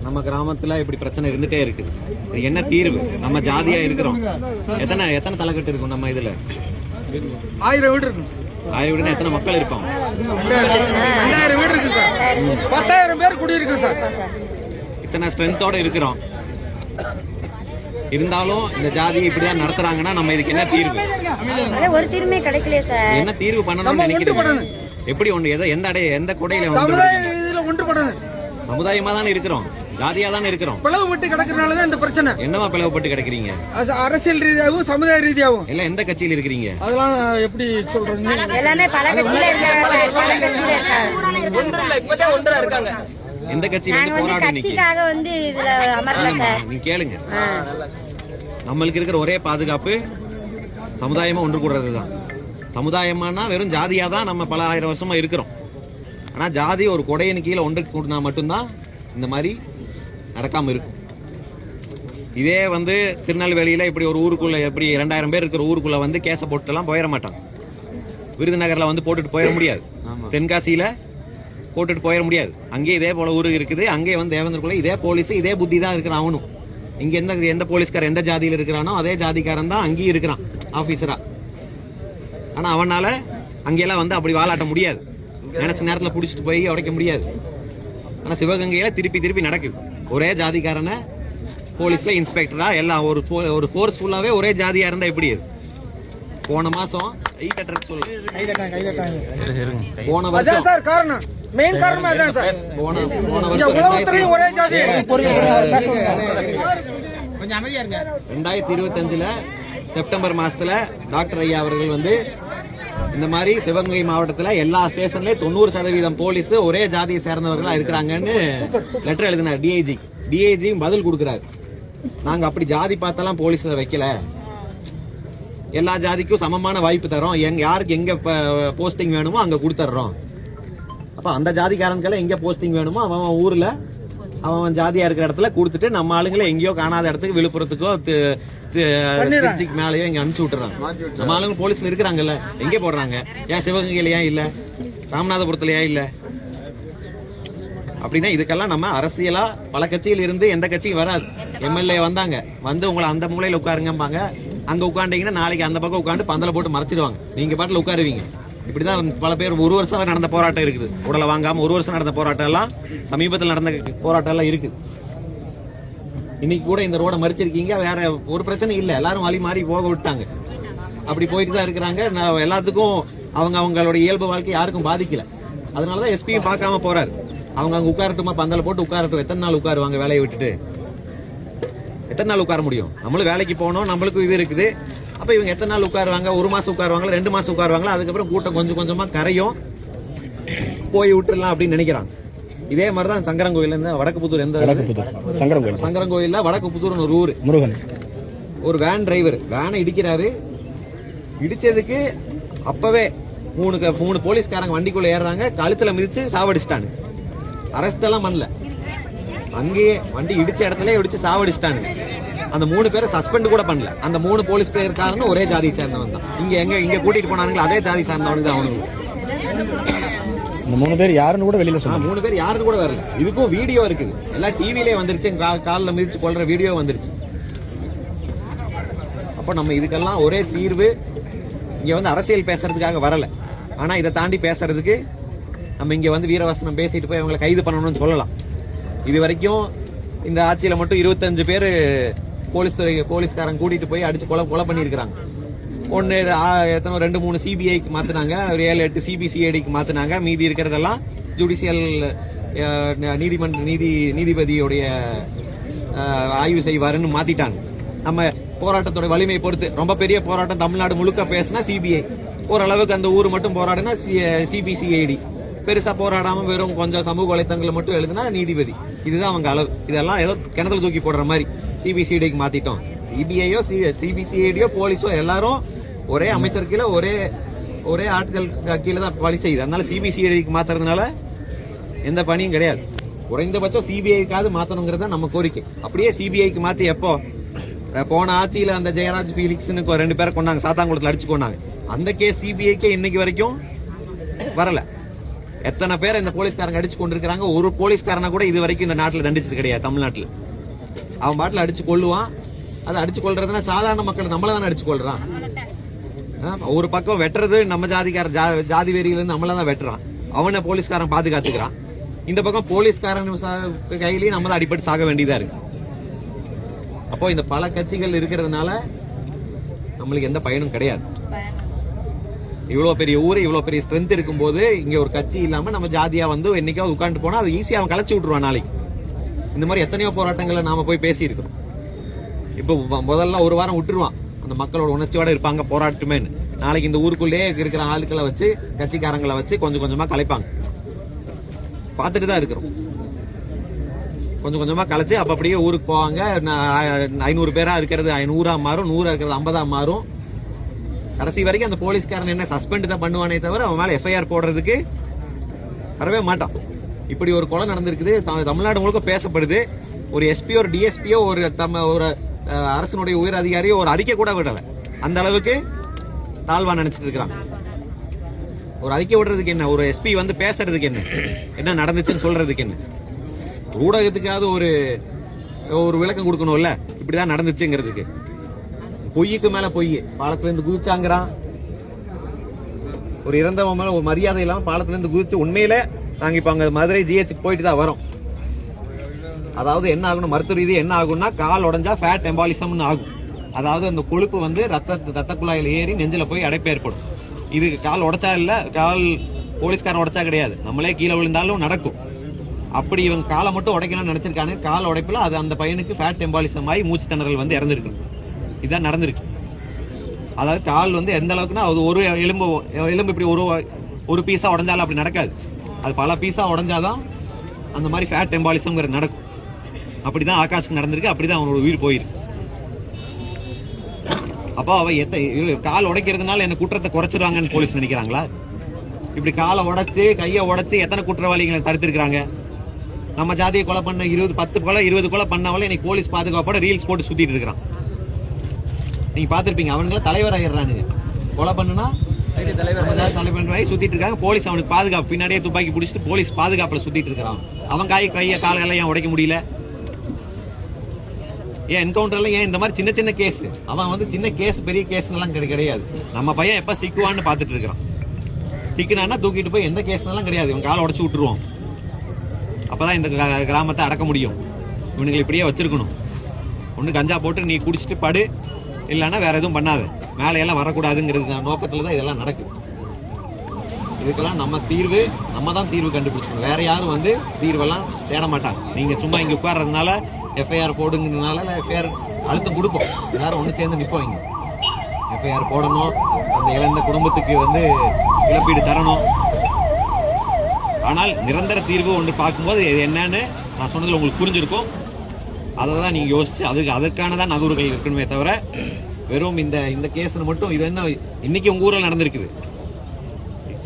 நம்ம கிராமத்துல இப்படி பிரச்சனை இருந்துட்டே இருக்குது. என்ன தீர்வு? நம்ம ஜாதியா இருக்கிறோம். எத்தனை தலைக்கட்டு இருக்கும் நம்ம இதுல? 1000 வீடு இருக்கு. 1000 வீடுனா எத்தனை மக்கள் இருப்பாங்க? 2000 வீடு இருக்கு சார். 10,000 பேர் குடியிருக்கு சார். இத்தனை ஸ்ட்ரென்த்தோட இருக்கிறோம். இருந்தாலும் இந்த ஜாதியை இப்படிதான் நடத்துறாங்கன்னா நம்ம இதுக்கு என்ன தீர்வு? ஒரு தீர்வே கிடைக்கலையே சார். என்ன தீர்வு பண்ணணும்னு நினைக்கிறீங்க? எப்படி ஒன்று எந்த கொடையில ஒன்றுபடணும். சமுதாயமா தானே இருக்கிறோம், ஜாதியா தானே இருக்கிறோம். பிளவுபட்டு கிடக்கிறனாலதான் இந்த பிரச்சனை. என்னவா பிளவுபட்டு கிடக்குறீங்க? அரசியல் ரீதியாகவும் சமுதாய ரீதியாகவும். எல்லாம் எந்த கட்சியில இருக்கிறீங்க? அதெல்லாம் எப்படி சொல்றீங்க? எல்லாமே பல கட்சியில இருக்காங்க. எந்த கட்சி வந்து போராடுறீங்க? நீங்க கேளுங்க. நம்மளுக்கு இருக்கிற ஒரே பாதுகாப்பு சமுதாயமா ஒன்று கூடுறதுதான். சமுதாயமானா வெறும் ஜாதியா தான் நம்ம பல ஆயிரம் வருஷமா இருக்கிறோம். ஆனா ஜாதி ஒரு கொடையின் கீழே ஒன்று கூட்டினா மட்டும்தான் இந்த மாதிரி நடக்காம இருக்கும். இதே வந்து திருநெல்வேலியில இப்படி ஒரு ஊருக்குள்ள எப்படி 2000 பேர் இருக்கிற ஊருக்குள்ள வந்து கேச போட்டுலாம் போயிட மாட்டாங்க. விருதுநகர்ல வந்து போட்டுட்டு போயிட முடியாது. தென்காசியில போட்டுட்டு போயிட முடியாது. அங்கே இதே போல ஊரு இருக்குது. அங்கே வந்து தேவேந்திரக்குள்ள இதே போலீஸ் இதே புத்தி தான் இருக்கிறான் அவனும். இங்க எந்த போலீஸ்காரன் எந்த ஜாதியில இருக்கிறானோ அதே ஜாதிக்காரன் தான் அங்கேயும் இருக்கிறான் ஆபீசரா. ஆனா அவனால அங்கெல்லாம் வந்து அப்படி வாலாட்ட முடியாது. நினைச்ச நேரத்துல புடிச்சிட்டு போய் உடைக்க முடியாது. ஆனா சிவகங்கையில திருப்பி நடக்குது. ஒரே ஜாதிக்காரனை போலீஸ்ல இன்ஸ்பெக்டரா எல்லாம் ஒரு ஃபோர்ஸ் ஃபுல்லாவே ஒரே ஜாதியா இருந்தா எப்படி? அது போன மாசம் போன வருஷம் சார் காரணம் மெயின் காரணம் அதான் சார். போன வருஷம் ஒரே ஜாதி 2025 செப்டம்பர் மாசத்துல டாக்டர் ஐயா அவர்கள் வந்து இந்த மாதிரி சிவகங்கை மாவட்டத்துல எல்லா ஸ்டேஷன்லயும் 90% போலீஸ் ஒரே ஜாதியை சேர்ந்தவர்களா இருக்கிறாங்கன்னு லெட்டர் எழுதினார் டிஐஜி பதில் கொடுக்கிறாரு. நாங்க அப்படி ஜாதி பார்த்தெல்லாம் போலீஸ்ல வைக்கல, எல்லா ஜாதிக்கும் சமமான வாய்ப்பு தரோம், யாருக்கு எங்க போஸ்டிங் வேணுமோ அங்க கொடுத்துறோம். அப்ப அந்த ஜாதிக்காரனுக்கெல்லாம் எங்க போஸ்டிங் வேணுமோ அவன் ஊர்ல அவன் ஜாதியா இருக்கிற இடத்துல கொடுத்துட்டு நம்ம ஆளுங்களை எங்கேயோ காணாத இடத்துக்கு விழுப்புரத்துக்கோ திருச்சிக்கு மேலேயோ இங்க அனுப்பிச்சு விட்டுறாங்க. நம்ம ஆளுங்க போலீஸ்ல இருக்கிறாங்கல்ல, எங்கே போடுறாங்க? ஏன் சிவகங்கையில ஏன் இல்ல, ராமநாதபுரத்துல ஏன் இல்ல? அப்படின்னா இதுக்கெல்லாம் நம்ம அரசியலா பல கட்சியில் இருந்து எந்த கட்சியும் வராது. எம்எல்ஏ வந்தாங்க, வந்து உங்களை அந்த மூலையில உட்காருங்கம்பாங்க. அங்க உட்காண்டீங்கன்னா நாளைக்கு அந்த பக்கம் உட்காந்து பந்தல போட்டு மறைச்சிடுவாங்க. நீங்க பாட்டுல உட்காருவீங்க. இப்படிதான் பல பேர் 1 வருஷம் நடந்த போராட்டம் இருக்குது. உடலை வாங்காம 1 வருஷம் நடந்த போராட்டம் எல்லாம் சமீபத்தில் நடந்த போராட்டம் எல்லாம் இருக்குது. இன்னைக்கு கூட இந்த ரோட மறிச்சிருக்கீங்க, வேற ஒரு பிரச்சனை இல்ல, எல்லாரும் வழி மாறி போக விட்டாங்க. அப்படி போயிட்டு தான் இருக்கிறாங்க. எல்லாத்துக்கும் அவங்களோட இயல்பு வாழ்க்கை யாருக்கும் பாதிக்கல. அதனாலதான் எஸ்பியும் பார்க்காம போறாரு. அவங்க அங்க உட்காரட்டுமா, பந்தல போட்டு உட்காரட்டும். எத்தனை நாள் உட்காருவாங்க வேலையை விட்டுட்டு? எத்தனை நாள் உட்கார முடியும்? நம்மளும் வேலைக்கு போனோம், நம்மளுக்கும் இது இருக்குது. அப்ப இவங்க எத்தனை நாள் உட்காருவாங்க? 1 மாசம் உட்காருவாங்களா, 2 மாசம் உட்காருவாங்களா? அதுக்கப்புறம் கூட்டம் கொஞ்சம் கொஞ்சமா கரையும், போய் விட்டுலாம் அப்படின்னு நினைக்கிறாங்க. இதே மாதிரிதான் சங்கரங்கோயில் வடக்குப்புத்தூர், சங்கரங்கோயில்ல வடக்குப்புத்தூர்னு ஒரு ஊரு, முருகன் ஒரு வேன் டிரைவர் வேனை இடிக்கிறாரு. இடிச்சதுக்கு அப்பவே 3 போலீஸ்காரங்க வண்டிக்குள்ள ஏறாங்க, கழுத்துல மிதிச்சு சாவடிச்சிட்டாங்க. அரெஸ்ட் எல்லாம் பண்ணல, அங்கேயே வண்டி இடிச்ச இடத்துல இடிச்சு சாவடிச்சிட்டாங்க. அந்த 3 பேரை சஸ்பெண்ட் கூட பண்ணல. அந்த 3 போலீஸ் பேருக்காரன்னு ஒரே ஜாதியை சேர்ந்தவன் தான். இங்க கூட்டிட்டு போனாங்களா அதே ஜாதி சேர்ந்தவனுக்கு தான் அவனுக்கு. இந்த 3 பேர் யாருன்னு கூட வெளியில சொன்னாங்க. 3 பேர் யாருன்னு கூட வரல. இதுக்கும் வீடியோ இருக்குது, எல்லாம் டிவிலே வந்துருச்சு. காலில் மிதிச்சு கொள்ற வீடியோ வந்துருச்சு. அப்ப நம்ம இதுக்கெல்லாம் ஒரே தீர்வு. இங்க வந்து அரசியல் பேசுறதுக்காக வரல, ஆனா இதை தாண்டி பேசுறதுக்கு நம்ம இங்க வந்து வீரவசனம் பேசிட்டு போய் அவங்களை கைது பண்ணணும்னு சொல்லலாம். இது வரைக்கும் இந்த ஆட்சியில மட்டும் 25 பேர் போலீஸ்காரங்க கூட்டிட்டு போய் அடிச்சு கொலை பண்ணிருக்காங்க. ஒன்னு எத்தனை 2-3 சிபிஐக்கு மாத்தினாங்க, ஒரு 7-8 சிபிசிஐடிக்கு மாத்தினாங்க. மீதி இருக்கிறதெல்லாம் ஜுடிஷியல் நீதிபதியுடைய ஆய்வு செய்வாருன்னு மாத்திட்டாங்க. நம்ம போராட்டத்தோட வலிமையை பொறுத்து ரொம்ப பெரிய போராட்டம் தமிழ்நாடு முழுக்க பேசினா சிபிஐ, ஓரளவுக்கு அந்த ஊர் மட்டும் போராடினா சிபிசிஐடி, பெருசா போராடாம வெறும் கொஞ்சம் சமூக வலைத்தங்களை மட்டும் எழுதுனா நீதிபதி. இதுதான் அவங்க அளவு. இதெல்லாம் ஏதோ கிணத்துல தூக்கி போடுற மாதிரி சிபிசிஐடிக்கு மாத்திட்டோம். சிபிஐயோ சிபிசிஐடியோ போலீஸோ எல்லாரும் ஒரே அமைச்சர் கீழே ஒரே ஆட்கள் கீழே தான் பணி செய்யுது. அதனால சிபிசிஐடிக்கு மாத்துறதுனால எந்த பணியும் கிடையாது. குறைந்தபட்சம் சிபிஐக்காவது மாத்தணுங்கிறது தான் நம்ம கோரிக்கை. அப்படியே சிபிஐக்கு மாத்தி எப்போ போன ஆட்சியில அந்த ஜெயராஜ் பீலிக்ஸ்னு 2 பேரை கொண்டாங்க, சாத்தாங்குளத்தில் அடிச்சு கொண்டாங்க. அந்த கேஸ் சிபிஐக்கே இன்னைக்கு வரைக்கும் வரல. எத்தனை பேர் இந்த போலீஸ்காரங்க அடிச்சு கொண்டிருக்காங்க. ஒரு போலீஸ்காரனை கூட இது வரைக்கும் இந்த நாட்டுல தண்டிச்சது கிடையாது. தமிழ்நாட்டுல அவன் பாட்டுல அடிச்சு கொள்ளுவான். அதை அடிச்சு கொள்றதுன்னா சாதாரண மக்கள் நம்மள தானே அடிச்சு கொள்றான். ஒரு பக்கம் வெட்டுறது நம்ம ஜாதி வெறியில இருந்து நம்மள தான் வெட்டுறான். அவனை போலீஸ்காரன் பாதுகாத்துக்கிறான். இந்த பக்கம் போலீஸ்காரன் கையிலேயே நம்ம தான் அடிபட்டு சாக வேண்டியதா இருக்கு. அப்போ இந்த பல கட்சிகள் இருக்கிறதுனால நம்மளுக்கு எந்த பயனும் கிடையாது. இவ்வளவு பெரிய ஊரு, இவ்வளவு பெரிய ஸ்ட்ரென்த் இருக்கும்போது இங்க ஒரு கட்சி இல்லாம நம்ம ஜாதியா வந்து என்னைக்காவது உட்காந்து போனா அது ஈஸியா அவன் கலைச்சு விட்டுருவான். நாளைக்கு இந்த மாதிரி எத்தனையோ போராட்டங்களை நாம போய் பேசி இருக்கிறோம். இப்போ முதல்ல ஒரு வாரம் விட்டுருவான், அந்த மக்களோட உணர்ச்சியோட இருப்பாங்க போராட்டமேன்னு. நாளைக்கு இந்த ஊருக்குள்ளேயே இருக்கிற ஆட்களை வச்சு கட்சிக்காரங்களை வச்சு கொஞ்சம் கொஞ்சமா கலைப்பாங்க. பார்த்துட்டு தான் இருக்கிறோம். கொஞ்சம் கொஞ்சமா கலைச்சு அப்ப அப்படியே ஊருக்கு போவாங்க. 500 பேரா இருக்கிறது 100 மாறும், 100 இருக்கிறது 50 மாறும். கடைசி வரைக்கும் அந்த போலீஸ்காரன் என்ன சஸ்பெண்ட் தான் பண்ணுவானே தவிர அவன் மேல எஃப்ஐஆர் போடுறதுக்கு வரவே மாட்டான். இப்படி ஒரு கொலை நடந்திருக்குது, தமிழ்நாடு முழுக்க பேசப்படுது. ஒரு எஸ்பி ஒரு டிஎஸ்பியோ ஒரு அரசனுடைய உயர் அதிகாரியோ ஒரு அறிக்கை கூட விடல. அந்த அளவுக்கு தாழ்வா நினைச்சிட்டு இருக்கிறான். ஒரு அறிக்கை விடுறதுக்கு என்ன, ஒரு எஸ்பி வந்து பேசுறதுக்கு என்ன நடந்துச்சுன்னு சொல்றதுக்கு என்ன, ஊடகத்துக்காவது ஒரு விளக்கம் கொடுக்கணும்ல, இப்படிதான் நடந்துச்சுங்கிறதுக்கு. பொய்யுக்கு மேல பொய். பாலத்துல இருந்து குதிச்சாங்கிறான். ஒரு இறந்தவன் மேல ஒரு மரியாதை இல்லாம பாலத்துல இருந்து குதிச்சு. உண்மையில நாங்க இப்ப அங்க மதுரை ஜிஹெச்சுக்கு போயிட்டு தான் வரோம். அதாவது என்ன ஆகணும், மருத்துவ ரீதி என்ன ஆகும்னா, கால் உடஞ்சா ஃபேட் எம்பாலிசம்னு ஆகும். அதாவது அந்த கொழுப்பு வந்து ரத்த குழாயில் ஏறி நெஞ்சில போய் அடைப்பு ஏற்படும். இது கால் உடைச்சா இல்ல, கால் போலீஸ்காரன் உடைச்சா கிடையாது, நம்மளே கீழே விழுந்தாலும் நடக்கும். அப்படி இவங்க காலை மட்டும் உடைக்கணும்னு நினைச்சிருக்காங்க. கால் உடைப்புல அது அந்த பையனுக்கு ஃபேட் எம்பாலிசம் ஆகி மூச்சு திணறல் வந்து இறந்துருக்கு. இதான் நடந்திருக்கு. அதாவது கால் வந்து எந்த அளவுக்குன்னா அது ஒரு எலும்பு இப்படி ஒரு பீஸா உடைஞ்சாலும் அப்படி நடக்காது. அது பல பீஸா உடைஞ்சாதான் அந்த மாதிரி ஃபேட் எம்பாலிசம்ங்கிறது நடக்கும். அப்படிதான் ஆகாஷுக்கு நடந்திருக்கு. அப்படிதான் அவனோட உயிர் போயிருக்கு. அப்போ அவ கால் உடைக்கிறதுனால என்ன குற்றத்தை குறைச்சிருவாங்கன்னு போலீஸ் நினைக்கிறாங்களா? இப்படி காலை உடைச்சு கையை உடைச்சு எத்தனை குற்றவாளிகளை தடுத்திருக்காங்க. நம்ம ஜாதியை கொலை பண்ண 10 கொலை 20 கொலை பண்ணாவளே இன்னைக்கு போலீஸ் பாதுகாப்போட ரீல்ஸ் போட்டு சுத்திட்டு இருக்கிறான். நீங்க பாத்திருப்பீங்க. அவனுங்கள தலைவர் ஆயிடுறானுங்க. கொலை பண்ணுனா தலைவர் சுத்திட்டு இருக்காங்க. போலீஸ் அவனுக்கு பாதுகாப்பு, பின்னாடியே துப்பாக்கி பிடிச்சிட்டு போலீஸ் பாதுகாப்புல சுத்திட்டு இருக்கிறான். அவன் கையை காலெல்லாம் ஏன் உடைக்க முடியல? ஏன் என்கவுண்டர்ல ஏன் இந்த மாதிரி சின்ன சின்ன கேஸ்? அவன் வந்து சின்ன கேஸ் பெரிய கேஸ் எல்லாம் கிடையாது. நம்ம பையன் எப்ப சிக்குவான்னு பாத்துட்டு இருக்கிறான். சிக்கினான்னா தூக்கிட்டு போய் எந்த கேஸ்னாலும் கிடையாது, இவன் காலை உடைச்சு விட்டுருவான். அப்பதான் இந்த கிராமத்தை அடக்க முடியும். இவனுங்களை இப்படியே வச்சிருக்கணும். ஒண்ணு கஞ்சா போட்டு நீ குடிச்சிட்டு படு, இல்லைன்னா வேற எதுவும் பண்ணாது, மேலையெல்லாம் வரக்கூடாதுங்கிறது நோக்கத்துல தான் இதெல்லாம் நடக்குது. இதுக்கெல்லாம் நம்ம தான் தீர்வு கண்டுபிடிச்சோம். வேற யாரும் வந்து தீர்வெல்லாம் தேட மாட்டாங்க. நீங்க சும்மா இங்க உட்கார்றதுனால எஃப்ஐஆர் போடுங்கிறதுனால எஃப்ஐஆர் அழுத்தம் கொடுப்போம். எல்லாரும் ஒன்று சேர்ந்து நிற்போம். இங்க எஃப்ஐஆர் போடணும், அந்த இழந்த குடும்பத்துக்கு வந்து இழப்பீடு தரணும். ஆனால் நிரந்தர தீர்வு ஒன்று பார்க்கும்போது இது என்னன்னு நான் சொன்னதுல உங்களுக்கு புரிஞ்சிருக்கும். அதை தான் நீங்க யோசிச்சு அதற்கானதான் நகர்வுகள் இருக்கணுமே தவிர வெறும் இந்த கேஸ் மட்டும் இது என்ன இன்னைக்கு உங்க ஊரில் நடந்திருக்குது.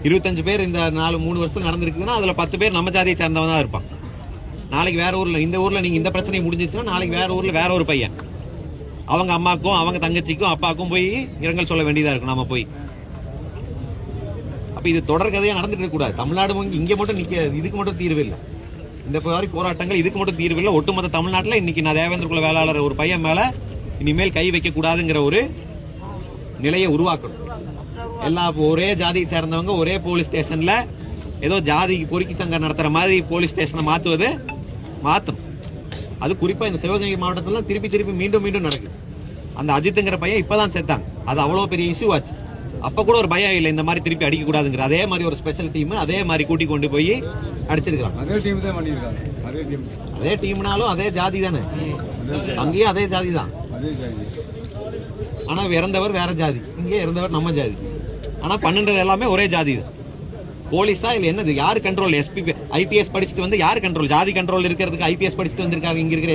25 பேர் இந்த 3 வருஷம் நடந்திருக்குதுன்னா அதுல 10 பேர் நம்ம ஜாதியை சார்ந்தவன் தான் இருப்பான். நாளைக்கு வேற ஊர்ல, இந்த ஊர்ல நீங்க இந்த பிரச்சனை முடிஞ்சிச்சுன்னா நாளைக்கு வேற ஊர்ல வேற ஒரு பையன் அவங்க அம்மாக்கும் அவங்க தங்கச்சிக்கும் அப்பாக்கும் போய் இரங்கல் சொல்ல வேண்டியதா இருக்கும். நாம போய் அப்ப இது தொடர் கதையா நடந்துட்டு இருக்க கூடாது. தமிழ்நாடு இங்க மட்டும் இதுக்கு மட்டும் தீர்வு இல்லை. இந்த மாதிரி போராட்டங்கள் இதுக்கு மட்டும் தீர்வு இல்லை. ஒட்டுமொத்த தமிழ்நாட்டில் இன்னைக்கு நான் தேவேந்திர குல வேளாளர் ஒரு பையன் மேல இனிமேல் கை வைக்க கூடாதுங்கிற ஒரு நிலையை உருவாக்கணும். எல்லா ஒரே ஜாதியை சேர்ந்தவங்க ஒரே போலீஸ் ஸ்டேஷன்ல ஏதோ ஜாதிக்கு பொறுக்கி சங்கம் நடத்துற மாதிரி போலீஸ் ஸ்டேஷனை மாற்றும். அது குறிப்பா இந்த சிவகங்கை மாவட்டத்துல திருப்பி மீண்டும் நடக்குது. அந்த அஜித்ங்கிற பையன் இப்பதான் சேர்த்தாங்க. அது அவ்வளவு பெரிய இஷ்யூ ஆச்சு. அப்ப கூட ஒரு பயம் இல்லை இந்த மாதிரி திருப்பி அடிக்க கூடாதுங்கிற. அதே மாதிரி ஒரு ஸ்பெஷல் டீம் அதே மாதிரி கூட்டி கொண்டு போய் அடிச்சிருக்காங்க. அதே டீம்னாலும் அதே ஜாதி தானே, அங்கேயும் அதே ஜாதி தான். ஆனா இறந்தவர் வேற ஜாதி, இங்கே இறந்தவர் நம்ம ஜாதி. ஆனா பண்ணுறது எல்லாமே ஒரே ஜாதி தான். போலீஸா இல்ல என்னது, யாரு கண்ட்ரோல்? எஸ்பி ஐபிஎஸ் படிச்சுட்டு வந்து யாரு கண்ட்ரோல்? ஜாதி கண்ட்ரோல் இருக்கிறதுக்கு ஐபிஎஸ் படிச்சுட்டு வந்திருக்காங்க. இங்க இருக்கிற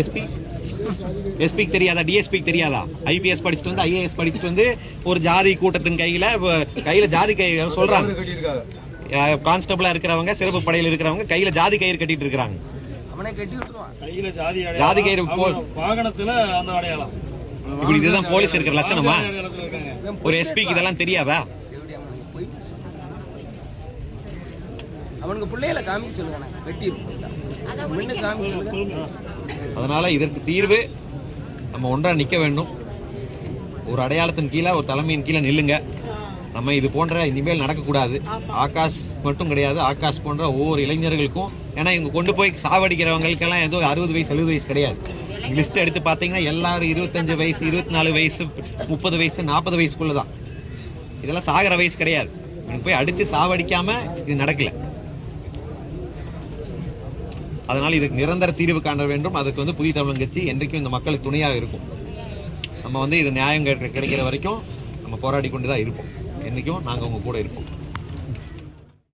எஸ்பிக்கு தெரியாதா? டிஎஸ்பிக்கு தெரியாதா? ஐபிஎஸ் படிச்சுட்டு வந்து ஐஏஎஸ் படிச்சுட்டு வந்து ஒரு ஜாதி கூட்டத்தின் கையில ஜாதி கயிறு சொல்றாங்க. கான்ஸ்டபிளா இருக்கிறவங்க, சிறப்பு படையில இருக்கிறவங்க கையில ஜாதி கயிறு கட்டிட்டு இருக்காங்க. ஜாதி கயிறு வாகனத்துல அந்த அடையாளம். இப்படி இதுதான் போலீஸ் இருக்கிற லட்சணமா? ஒரு எஸ்பிக்கு இதெல்லாம் தெரியாதா? அவனுக்கு பிள்ளைகளை காமிக்க சொல்லுங்க, வெட்டி முன்னு காமிக்க சொல்லுங்க. அதனால இதற்கு தீர்வு நம்ம ஒன்றா நிக்க வேண்டும். ஒரு அடையாளத்தின் கீழே, ஒரு தலைமையின் கீழே நில்லுங்க. நம்ம இது போன்ற இனிமேல் நடக்கக்கூடாது. ஆகாஷ் மட்டும் கிடையாது, ஆகாஷ் போன்ற ஒவ்வொரு இளைஞர்களுக்கும். ஏன்னா இவங்க கொண்டு போய் சாவடிக்கிறவங்களுக்கெல்லாம் ஏதோ 60 வயசு 70 வயசு கிடையாது. லிஸ்ட் எடுத்து பார்த்தீங்கன்னா எல்லாரும் 25 வயசு 24 வயசு 30 வயசு 40 வயசுக்குள்ளதான். இதெல்லாம் சாகிற வயசு கிடையாது. இவங்க போய் அடிச்சு சாவடிக்காம இது நடக்கல. அதனால இதுக்கு நிரந்தர தீர்வு காண வேண்டும். அதுக்கு புதிய தமிழன் கட்சி என்றைக்கும் இந்த மக்களுக்கு துணையாக இருக்கும். நம்ம இது நியாயம் கிடைக்கிற வரைக்கும் நம்ம போராடி கொண்டு தான் இருப்போம். என்னைக்கும் நாங்கள் உங்க கூட இருப்போம்.